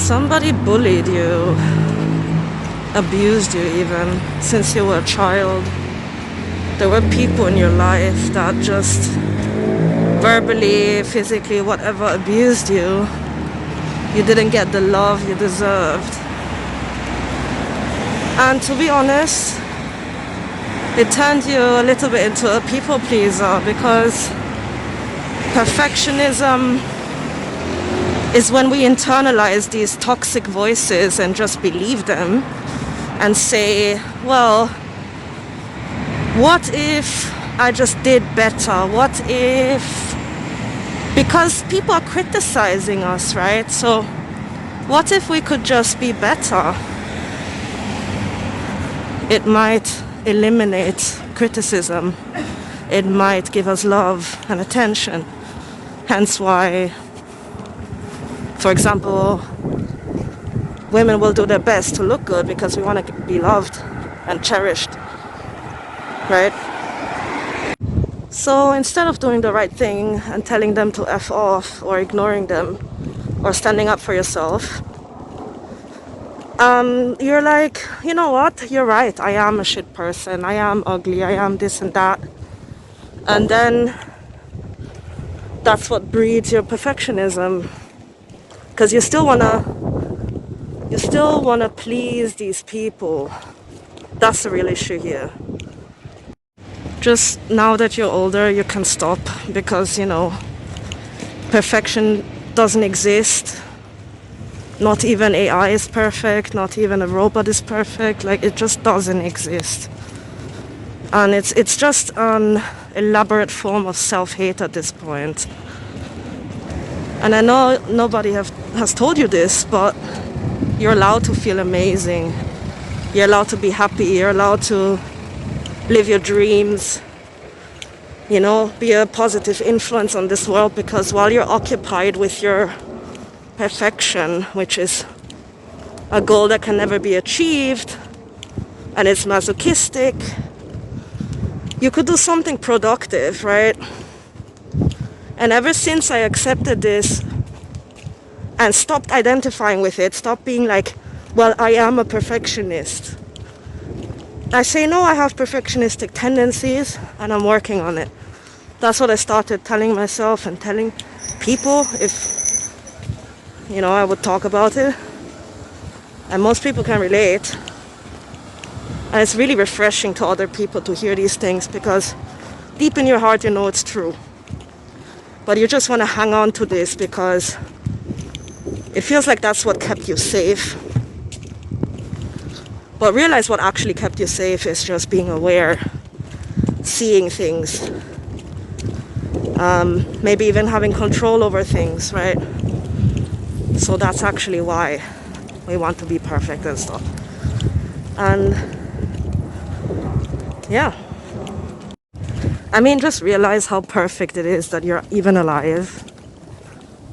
somebody bullied you, abused you even since you were a child, there were people in your life that just verbally, physically, whatever, abused you, you didn't get the love you deserved. And to be honest, it turned you a little bit into a people pleaser, because perfectionism is when we internalize these toxic voices and just believe them and say, well, what if I just did better? What if... Because people are criticizing us, right? So what if we could just be better? It might eliminate criticism. It might give us love and attention. Hence why, for example, women will do their best to look good because we want to be loved and cherished, right? So instead of doing the right thing and telling them to F off, or ignoring them, or standing up for yourself, you're like, you know what, you're right, I am a shit person, I am ugly, I am this and that. And then that's what breeds your perfectionism, because you still wanna please these people. That's the real issue here. Just now that you're older, you can stop, because, you know, perfection doesn't exist. Not even AI is perfect, not even a robot is perfect. Like, it just doesn't exist. And it's just an elaborate form of self-hate at this point. And I know nobody has told you this, but you're allowed to feel amazing. You're allowed to be happy. You're allowed to live your dreams. You know, be a positive influence on this world, because while you're occupied with your perfection, which is a goal that can never be achieved, and it's masochistic, you could do something productive, right? And ever since I accepted this and stopped identifying with it, stopped being like, well, I am a perfectionist, I say, no, I have perfectionistic tendencies and I'm working on it. That's what I started telling myself and telling people, if, you know, I would talk about it. And most people can relate. And it's really refreshing to other people to hear these things, because deep in your heart you know it's true. But you just want to hang on to this because it feels like that's what kept you safe. But realize what actually kept you safe is just being aware, seeing things, maybe even having control over things, right? So that's actually why we want to be perfect and stuff. And yeah, I mean, just realize how perfect it is that you're even alive.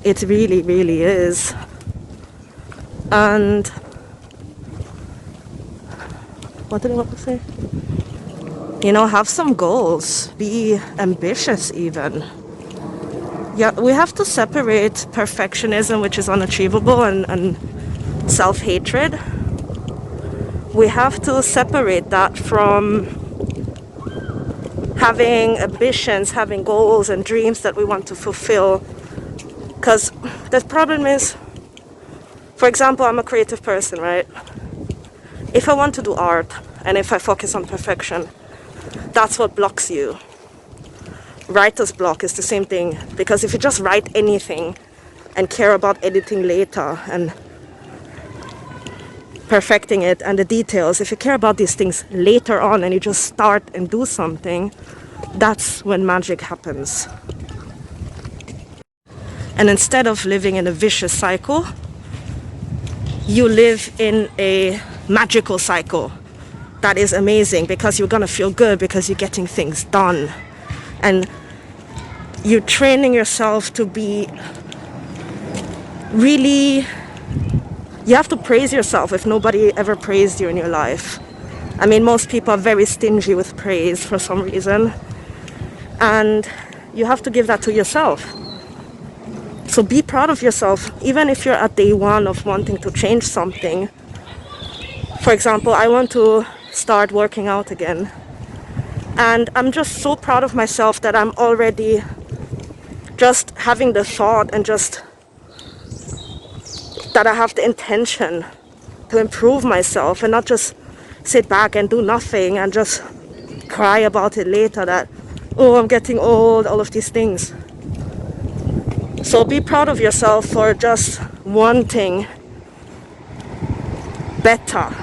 It really, really is. And what did I want to say? You know, have some goals. Be ambitious even. Yeah, we have to separate perfectionism, which is unachievable, and self-hatred. We have to separate that from having ambitions, having goals and dreams that we want to fulfill. Because the problem is, for example, I'm a creative person, right? If I want to do art, and if I focus on perfection, that's what blocks you. Writer's block is the same thing, because if you just write anything and care about editing later and perfecting it and the details, if you care about these things later on and you just start and do something, that's when magic happens. And instead of living in a vicious cycle, you live in a magical cycle that is amazing, because you're gonna feel good because you're getting things done. And you're training yourself to be really... You have to praise yourself if nobody ever praised you in your life. I mean, most people are very stingy with praise for some reason. And you have to give that to yourself. So be proud of yourself, even if you're at day one of wanting to change something. For example, I want to start working out again. And I'm just so proud of myself that I'm already just having the thought and just that I have the intention to improve myself and not just sit back and do nothing and just cry about it later that, oh, I'm getting old, all of these things. So be proud of yourself for just wanting better